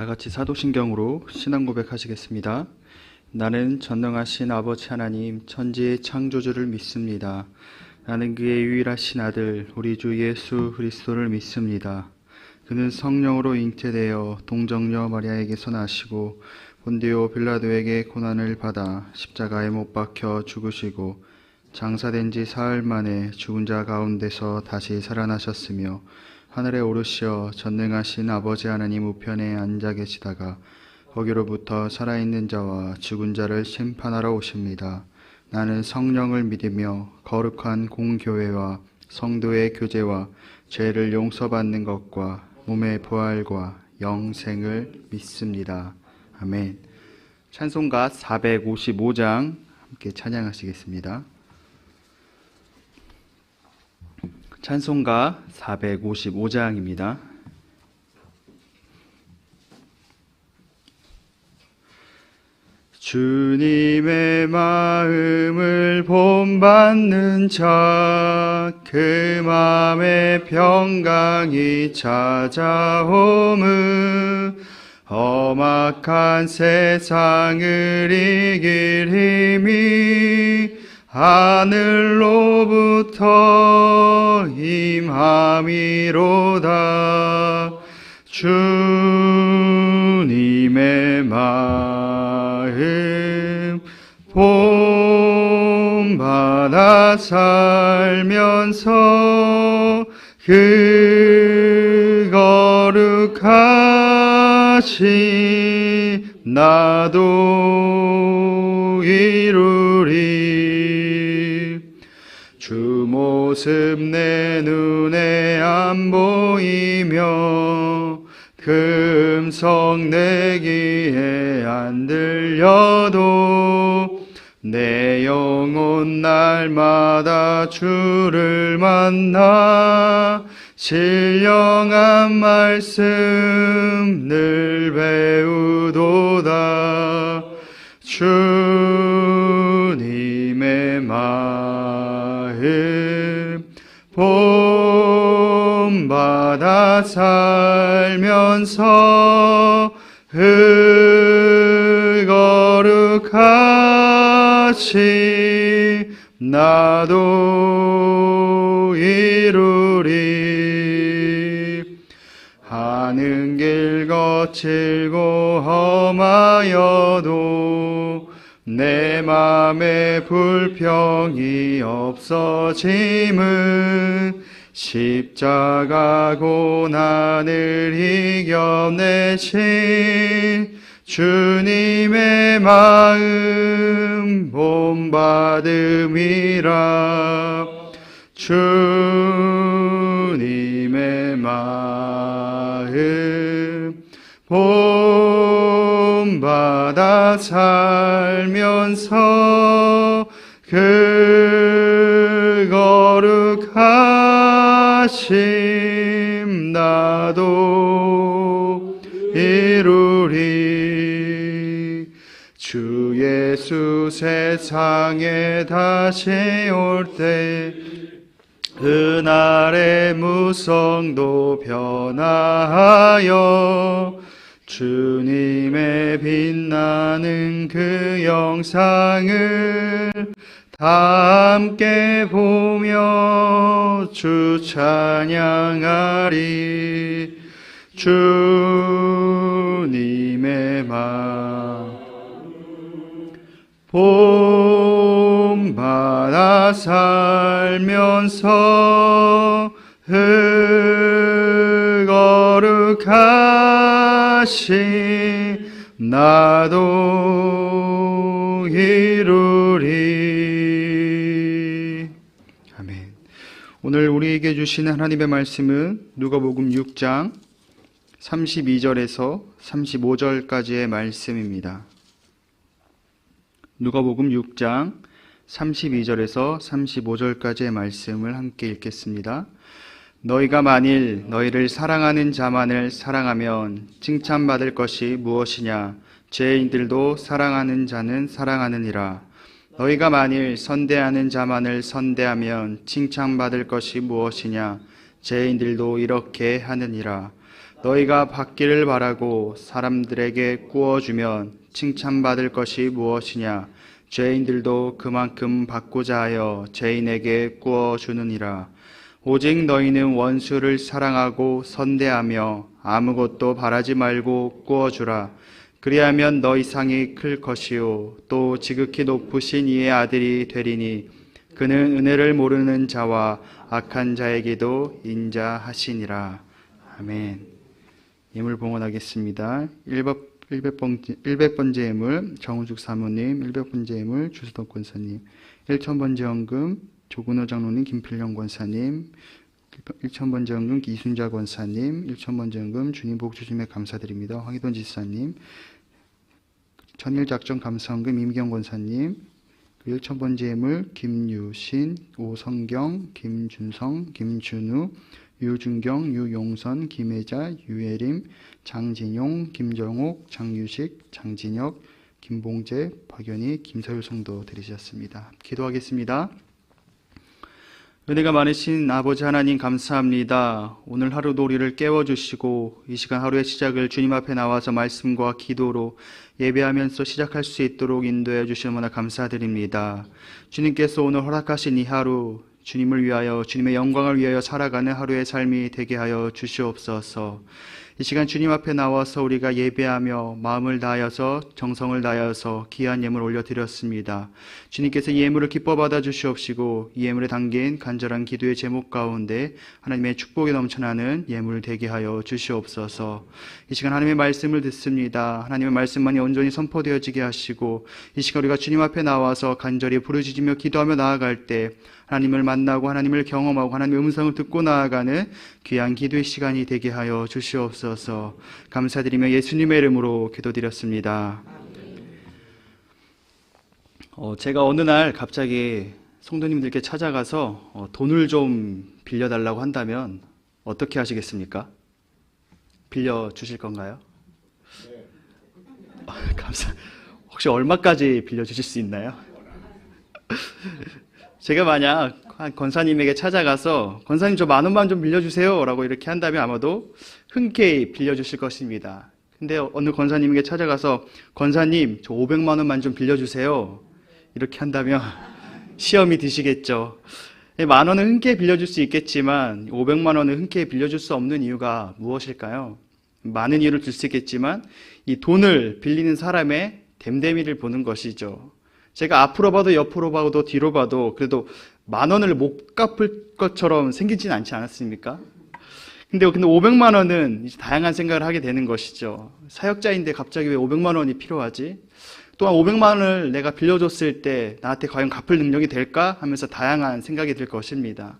다 같이 사도신경으로 신앙 고백하시겠습니다. 나는 전능하신 아버지 하나님 천지의 창조주를 믿습니다. 나는 그의 유일하신 아들 우리 주 예수 그리스도를 믿습니다. 그는 성령으로 잉태되어 동정녀 마리아에게서 나시고 본디오 빌라도에게 고난을 받아 십자가에 못 박혀 죽으시고 장사된 지 사흘 만에 죽은 자 가운데서 다시 살아나셨으며 하늘에 오르시어 전능하신 아버지 하나님 우편에 앉아 계시다가 거기로부터 살아있는 자와 죽은 자를 심판하러 오십니다. 나는 성령을 믿으며 거룩한 공교회와 성도의 교제와 죄를 용서받는 것과 몸의 부활과 영생을 믿습니다. 아멘. 찬송가 455장 함께 찬양하시겠습니다. 찬송가 455장입니다. 주님의 마음을 본받는 자, 그 맘에 평강이 찾아오므 험악한 세상을 이길 힘이 하늘로부터 임함이로다. 주님의 마음 본받아 살면서 그 거룩하신 나도 이루리. 주 모습 내 눈에 안 보이며 그 음성 내 귀에 안 들려도 내 영혼 날마다 주를 만나 신령한 말씀 늘 배우도다. 주님의 마음 본받아 살면서 그 거룩하신 나도 이루리. 하는 길 거칠고 험하여도 내 맘에 불평이 없어짐은 십자가 고난을 이겨내신 주님의 마음 본받음이라. 주님의 마음 본받아 살면서 그 거룩하심 나도 이루리. 주 예수 세상에 다시 올 때 그날의 무성도 변화하여 주님의 빛나는 그 영상을 다 함께 보며 주 찬양하리. 주님의 마음 본받아 살면서 그 거룩하신 나도 이루리. 아멘. 오늘 우리에게 주시는 하나님의 말씀은 누가복음 6장 32절에서 35절까지의 말씀입니다. 누가복음 6장 32절에서 35절까지의 말씀을 함께 읽겠습니다. 너희가 만일 너희를 사랑하는 자만을 사랑하면 칭찬받을 것이 무엇이냐? 죄인들도 사랑하는 자는 사랑하느니라. 너희가 만일 선대하는 자만을 선대하면 칭찬받을 것이 무엇이냐? 죄인들도 이렇게 하느니라. 너희가 받기를 바라고 사람들에게 구워주면 칭찬받을 것이 무엇이냐? 죄인들도 그만큼 받고자 하여 죄인에게 구워주느니라. 오직 너희는 원수를 사랑하고 선대하며 아무것도 바라지 말고 구워주라. 그리하면 너희 상이 클 것이요 또 지극히 높으신 이의 아들이 되리니 그는 은혜를 모르는 자와 악한 자에게도 인자하시니라. 아멘. 예물 봉헌하겠습니다. 100번째 예물 정우숙 사모님, 100번째 예물 주수덕 권사님, 1000번째 헌금 조근호 장로님, 김필령 권사님, 1000번째 헌금 이순자 권사님, 1000번째 헌금 주님 복 주심에 감사드립니다. 황희돈 지사님, 천일작전 감사헌금 임경 권사님, 1000번째 예물 김유신, 오성경, 김준성, 김준우, 유준경, 유용선, 김혜자, 유예림, 장진용, 김정옥, 장유식, 장진혁, 김봉재, 박연희, 김서율 성도 드리셨습니다. 기도하겠습니다. 은혜가 많으신 아버지 하나님 감사합니다. 오늘 하루도 우리를 깨워주시고 이 시간 하루의 시작을 주님 앞에 나와서 말씀과 기도로 예배하면서 시작할 수 있도록 인도해 주시므나 감사드립니다. 주님께서 오늘 허락하신 이 하루 주님을 위하여 주님의 영광을 위하여 살아가는 하루의 삶이 되게 하여 주시옵소서. 이 시간 주님 앞에 나와서 우리가 예배하며 마음을 다하여서 정성을 다하여서 귀한 예물 올려드렸습니다. 주님께서 이 예물을 기뻐 받아 주시옵시고 이 예물에 담긴 간절한 기도의 제목 가운데 하나님의 축복이 넘쳐나는 예물 되게 하여 주시옵소서. 이 시간 하나님의 말씀을 듣습니다. 하나님의 말씀만이 온전히 선포되어지게 하시고 이 시간 우리가 주님 앞에 나와서 간절히 부르짖으며 기도하며 나아갈 때 하나님을 만나고 하나님을 경험하고 하나님의 음성을 듣고 나아가는 귀한 기도의 시간이 되게 하여 주시옵소서. 감사드리며 예수님의 이름으로 기도드렸습니다. 제가 어느 날 갑자기 성도님들께 찾아가서 돈을 좀 빌려달라고 한다면 어떻게 하시겠습니까? 빌려주실 건가요? 혹시 얼마까지 빌려주실 수 있나요? 제가 만약 권사님에게 찾아가서 권사님 저 10,000원만 좀 빌려주세요 라고 이렇게 한다면 아마도 흔쾌히 빌려주실 것입니다. 근데 어느 권사님에게 찾아가서 권사님 저 500만 원만 좀 빌려주세요 이렇게 한다면 시험이 드시겠죠. 10,000원은 흔쾌히 빌려줄 수 있겠지만 500만 원은 흔쾌히 빌려줄 수 없는 이유가 무엇일까요? 많은 이유를 들 수 있겠지만 이 돈을 빌리는 사람의 됨됨이를 보는 것이죠. 제가 앞으로 봐도 옆으로 봐도 뒤로 봐도 그래도 10,000원을 못 갚을 것처럼 생기진 않지 않았습니까? 근데 500만 원은 이제 다양한 생각을 하게 되는 것이죠. 사역자인데 갑자기 왜 500만 원이 필요하지? 또한 500만 원을 내가 빌려줬을 때 나한테 과연 갚을 능력이 될까? 하면서 다양한 생각이 들 것입니다.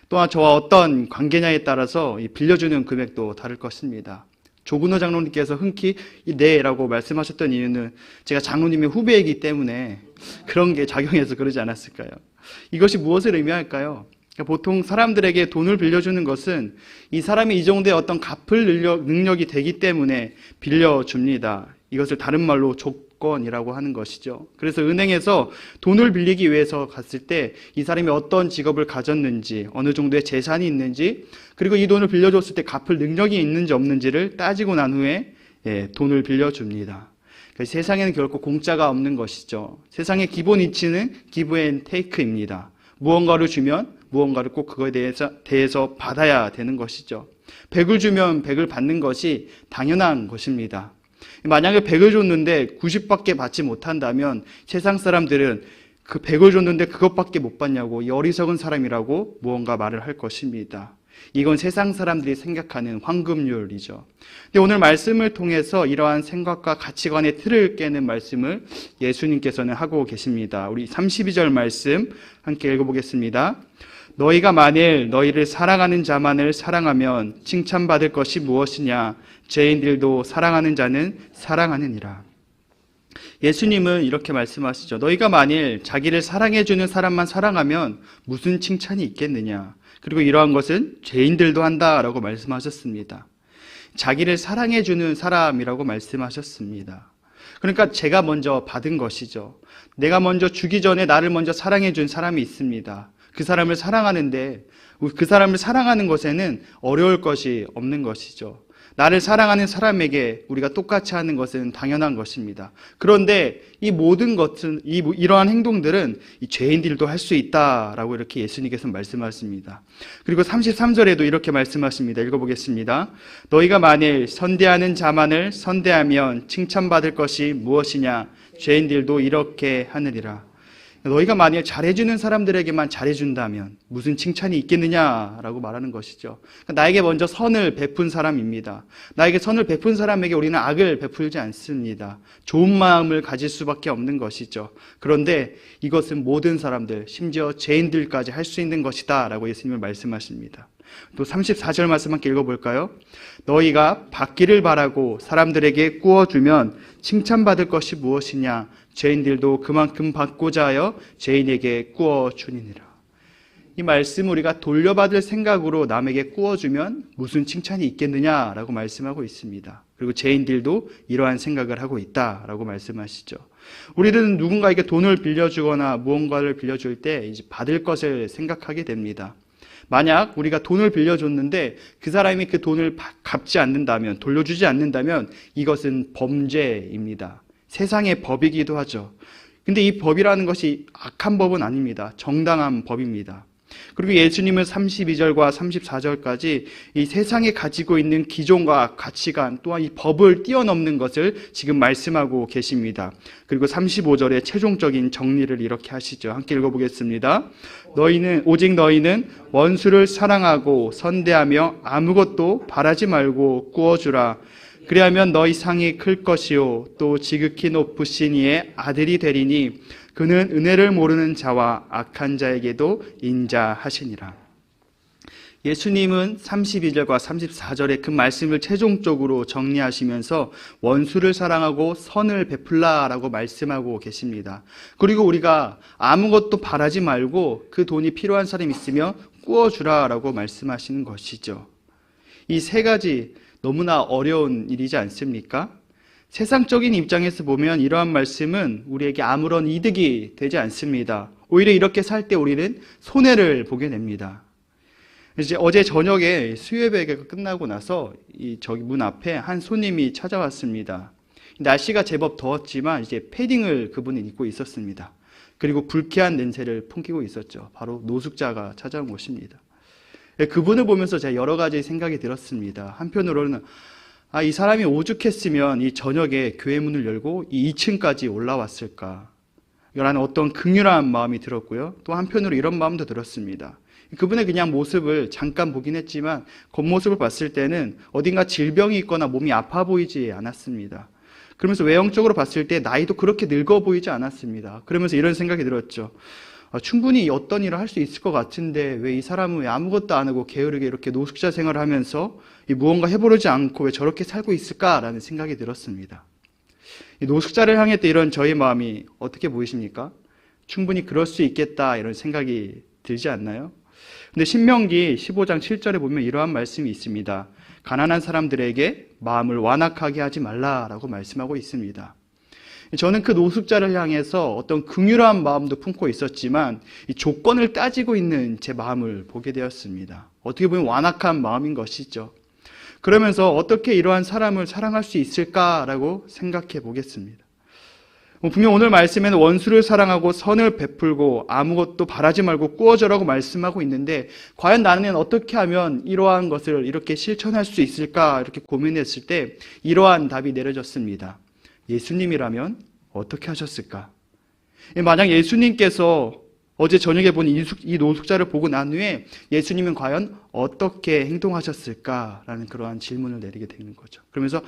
또한 저와 어떤 관계냐에 따라서 이 빌려주는 금액도 다를 것입니다. 조근호 장로님께서 흔쾌히 네라고 말씀하셨던 이유는 제가 장로님의 후배이기 때문에 그런 게 작용해서 그러지 않았을까요? 이것이 무엇을 의미할까요? 보통 사람들에게 돈을 빌려주는 것은 이 사람이 이 정도의 어떤 갚을 능력이 되기 때문에 빌려줍니다. 이것을 다른 말로 조건이라고 하는 것이죠. 그래서 은행에서 돈을 빌리기 위해서 갔을 때 이 사람이 어떤 직업을 가졌는지, 어느 정도의 재산이 있는지, 그리고 이 돈을 빌려줬을 때 갚을 능력이 있는지 없는지를 따지고 난 후에 돈을 빌려줍니다. 세상에는 결코 공짜가 없는 것이죠. 세상의 기본 이치는 기브 앤 테이크입니다. 무언가를 주면 무언가를 꼭 그거에 대해서 받아야 되는 것이죠. 100을 주면 100을 받는 것이 당연한 것입니다. 만약에 100을 줬는데 90밖에 받지 못한다면 세상 사람들은 그 100을 줬는데 그것밖에 못 받냐고 이 어리석은 사람이라고 무언가 말을 할 것입니다. 이건 세상 사람들이 생각하는 황금률이죠. 근데 오늘 말씀을 통해서 이러한 생각과 가치관의 틀을 깨는 말씀을 예수님께서는 하고 계십니다. 우리 32절 말씀 함께 읽어보겠습니다. 너희가 만일 너희를 사랑하는 자만을 사랑하면 칭찬받을 것이 무엇이냐? 죄인들도 사랑하는 자는 사랑하느니라. 예수님은 이렇게 말씀하시죠. 너희가 만일 자기를 사랑해주는 사람만 사랑하면 무슨 칭찬이 있겠느냐? 그리고 이러한 것은 죄인들도 한다라고 말씀하셨습니다. 자기를 사랑해주는 사람이라고 말씀하셨습니다. 그러니까 제가 먼저 받은 것이죠. 내가 먼저 주기 전에 나를 먼저 사랑해준 사람이 있습니다. 그 사람을 사랑하는데 그 사람을 사랑하는 것에는 어려울 것이 없는 것이죠. 나를 사랑하는 사람에게 우리가 똑같이 하는 것은 당연한 것입니다. 그런데 이 모든 것은, 이러한 행동들은 이 죄인들도 할 수 있다라고 이렇게 예수님께서 말씀하십니다. 그리고 33절에도 이렇게 말씀하십니다. 읽어보겠습니다. 너희가 만일 선대하는 자만을 선대하면 칭찬받을 것이 무엇이냐? 죄인들도 이렇게 하느니라. 너희가 만일 잘해주는 사람들에게만 잘해준다면 무슨 칭찬이 있겠느냐라고 말하는 것이죠. 나에게 먼저 선을 베푼 사람입니다. 나에게 선을 베푼 사람에게 우리는 악을 베풀지 않습니다. 좋은 마음을 가질 수밖에 없는 것이죠. 그런데 이것은 모든 사람들, 심지어 죄인들까지 할 수 있는 것이다 라고 예수님은 말씀하십니다. 또 34절 말씀 함께 읽어볼까요? 너희가 받기를 바라고 사람들에게 꾸어주면 칭찬받을 것이 무엇이냐? 죄인들도 그만큼 받고자 하여 죄인에게 꾸어주니라. 이 말씀 우리가 돌려받을 생각으로 남에게 꾸어주면 무슨 칭찬이 있겠느냐라고 말씀하고 있습니다. 그리고 죄인들도 이러한 생각을 하고 있다라고 말씀하시죠. 우리는 누군가에게 돈을 빌려주거나 무언가를 빌려줄 때 이제 받을 것을 생각하게 됩니다. 만약 우리가 돈을 빌려줬는데 그 사람이 그 돈을 갚지 않는다면, 돌려주지 않는다면 이것은 범죄입니다. 세상의 법이기도 하죠. 근데 이 법이라는 것이 악한 법은 아닙니다. 정당한 법입니다. 그리고 예수님은 32절과 34절까지 이 세상에 가지고 있는 기존과 가치관 또한 이 법을 뛰어넘는 것을 지금 말씀하고 계십니다. 그리고 35절에 최종적인 정리를 이렇게 하시죠. 함께 읽어보겠습니다. 오직 너희는 원수를 사랑하고 선대하며 아무것도 바라지 말고 꾸어주라. 그리하면 너희 상이 클 것이요 또 지극히 높으신 이의 아들이 되리니 그는 은혜를 모르는 자와 악한 자에게도 인자하시니라. 예수님은 32절과 34절의 그 말씀을 최종적으로 정리하시면서 원수를 사랑하고 선을 베풀라라고 말씀하고 계십니다. 그리고 우리가 아무것도 바라지 말고 그 돈이 필요한 사람이 있으면 꾸어주라라고 말씀하시는 것이죠. 이 세 가지 너무나 어려운 일이지 않습니까? 세상적인 입장에서 보면 이러한 말씀은 우리에게 아무런 이득이 되지 않습니다. 오히려 이렇게 살 때 우리는 손해를 보게 됩니다. 이제 어제 저녁에 수요예배가 끝나고 나서 저기 문 앞에 한 손님이 찾아왔습니다. 날씨가 제법 더웠지만 이제 패딩을 그분은 입고 있었습니다. 그리고 불쾌한 냄새를 풍기고 있었죠. 바로 노숙자가 찾아온 것입니다. 그분을 보면서 제가 여러 가지 생각이 들었습니다. 한편으로는 이 사람이 오죽했으면 이 저녁에 교회 문을 열고 이 2층까지 올라왔을까? 라는 어떤 긍휼한 마음이 들었고요. 또 한편으로 이런 마음도 들었습니다. 그분의 그냥 모습을 잠깐 보긴 했지만 겉모습을 봤을 때는 어딘가 질병이 있거나 몸이 아파 보이지 않았습니다. 그러면서 외형적으로 봤을 때 나이도 그렇게 늙어 보이지 않았습니다. 그러면서 이런 생각이 들었죠. 충분히 어떤 일을 할 수 있을 것 같은데 왜 이 사람은 왜 아무것도 안 하고 게으르게 이렇게 노숙자 생활을 하면서 무언가 해보려지 않고 왜 저렇게 살고 있을까라는 생각이 들었습니다. 이 노숙자를 향했던 이런 저의 마음이 어떻게 보이십니까? 충분히 그럴 수 있겠다 이런 생각이 들지 않나요? 근데 신명기 15장 7절에 보면 이러한 말씀이 있습니다. 가난한 사람들에게 마음을 완악하게 하지 말라라고 말씀하고 있습니다. 저는 그 노숙자를 향해서 어떤 긍휼한 마음도 품고 있었지만 이 조건을 따지고 있는 제 마음을 보게 되었습니다. 어떻게 보면 완악한 마음인 것이죠. 그러면서 어떻게 이러한 사람을 사랑할 수 있을까라고 생각해 보겠습니다. 분명 오늘 말씀에는 원수를 사랑하고 선을 베풀고 아무것도 바라지 말고 꾸어져라고 말씀하고 있는데 과연 나는 어떻게 하면 이러한 것을 이렇게 실천할 수 있을까 이렇게 고민했을 때 이러한 답이 내려졌습니다. 예수님이라면 어떻게 하셨을까? 만약 예수님께서 어제 저녁에 본 이 노숙자를 보고 난 후에 예수님은 과연 어떻게 행동하셨을까라는 그러한 질문을 내리게 되는 거죠. 그러면서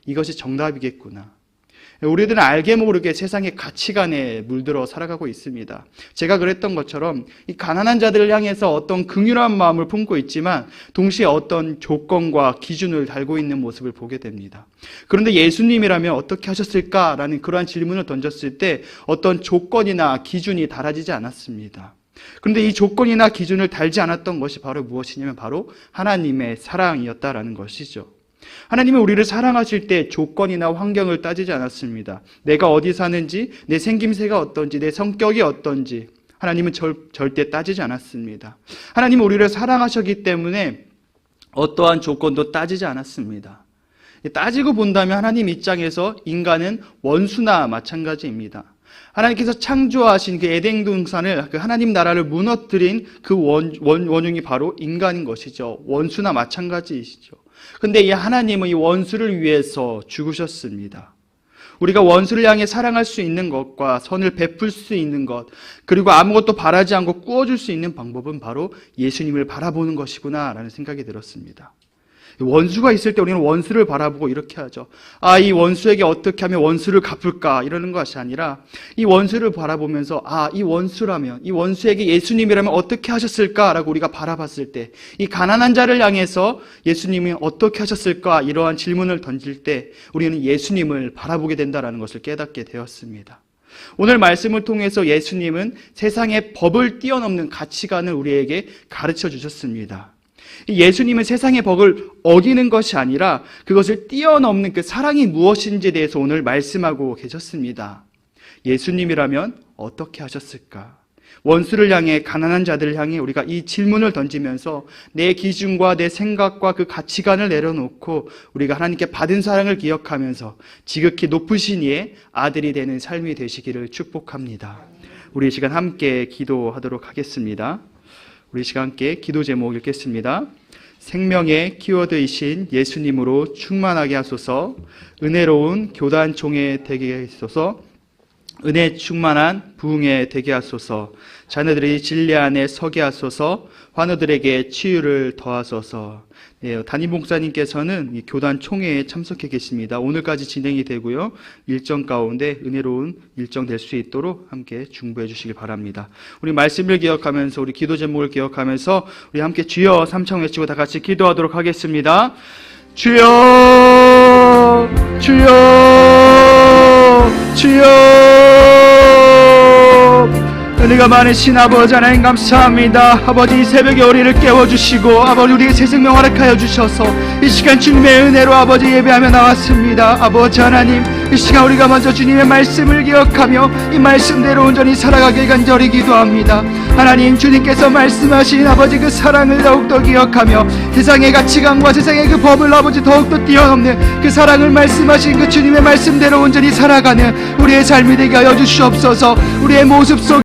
이것이 정답이겠구나. 우리들은 알게 모르게 세상의 가치관에 물들어 살아가고 있습니다. 제가 그랬던 것처럼 이 가난한 자들을 향해서 어떤 긍휼한 마음을 품고 있지만 동시에 어떤 조건과 기준을 달고 있는 모습을 보게 됩니다. 그런데 예수님이라면 어떻게 하셨을까라는 그러한 질문을 던졌을 때 어떤 조건이나 기준이 달아지지 않았습니다. 그런데 이 조건이나 기준을 달지 않았던 것이 바로 무엇이냐면 바로 하나님의 사랑이었다라는 것이죠. 하나님은 우리를 사랑하실 때 조건이나 환경을 따지지 않았습니다. 내가 어디 사는지, 내 생김새가 어떤지, 내 성격이 어떤지 하나님은 절대 따지지 않았습니다. 하나님은 우리를 사랑하셨기 때문에 어떠한 조건도 따지지 않았습니다. 따지고 본다면 하나님 입장에서 인간은 원수나 마찬가지입니다. 하나님께서 창조하신 그 에덴 동산을, 그 하나님 나라를 무너뜨린 그 원흉이 바로 인간인 것이죠. 원수나 마찬가지이시죠. 근데 이 하나님은 이 원수를 위해서 죽으셨습니다. 우리가 원수를 향해 사랑할 수 있는 것과 선을 베풀 수 있는 것, 그리고 아무것도 바라지 않고 꾸어줄 수 있는 방법은 바로 예수님을 바라보는 것이구나 라는 생각이 들었습니다. 원수가 있을 때 우리는 원수를 바라보고 이렇게 하죠. 이 원수에게 어떻게 하면 원수를 갚을까 이러는 것이 아니라 이 원수를 바라보면서 이 원수라면, 이 원수에게 예수님이라면 어떻게 하셨을까라고 우리가 바라봤을 때, 이 가난한 자를 향해서 예수님이 어떻게 하셨을까 이러한 질문을 던질 때 우리는 예수님을 바라보게 된다는 것을 깨닫게 되었습니다. 오늘 말씀을 통해서 예수님은 세상의 법을 뛰어넘는 가치관을 우리에게 가르쳐 주셨습니다. 예수님은 세상의 법을 어기는 것이 아니라 그것을 뛰어넘는 그 사랑이 무엇인지에 대해서 오늘 말씀하고 계셨습니다. 예수님이라면 어떻게 하셨을까? 원수를 향해, 가난한 자들을 향해 우리가 이 질문을 던지면서 내 기준과 내 생각과 그 가치관을 내려놓고 우리가 하나님께 받은 사랑을 기억하면서 지극히 높으신 이의 아들이 되는 삶이 되시기를 축복합니다. 우리 이 시간 함께 기도하도록 하겠습니다. 우리 시간 함께 기도 제목 읽겠습니다. 생명의 키워드이신 예수님으로 충만하게 하소서. 은혜로운 교단 총회 되게 하소서. 은혜 충만한 부흥에 되게 하소서. 자녀들이 진리 안에 서게 하소서. 환우들에게 치유를 더하소서. 담임 목사님께서는 이 교단 총회에 참석해 계십니다. 오늘까지 진행이 되고요. 일정 가운데 은혜로운 일정 될 수 있도록 함께 중보해 주시기 바랍니다. 우리 말씀을 기억하면서, 우리 기도 제목을 기억하면서 우리 함께 주여 삼창 외치고 다 같이 기도하도록 하겠습니다. 주여, 주여, 주여. 은혜가 많으신 아버지 하나님 감사합니다. 아버지 이 새벽에 우리를 깨워주시고 아버지 우리에게 새 생명 허락하여 주셔서 이 시간 주님의 은혜로 아버지 예배하며 나왔습니다. 아버지 하나님, 이 시간 우리가 먼저 주님의 말씀을 기억하며 이 말씀대로 온전히 살아가길 간절히 기도합니다. 하나님, 주님께서 말씀하신 아버지 그 사랑을 더욱더 기억하며 세상의 가치관과 세상의 그 법을 아버지 더욱더 뛰어넘는 그 사랑을 말씀하신 그 주님의 말씀대로 온전히 살아가는 우리의 삶이 되게 하여 주시옵소서. 우리의 모습 속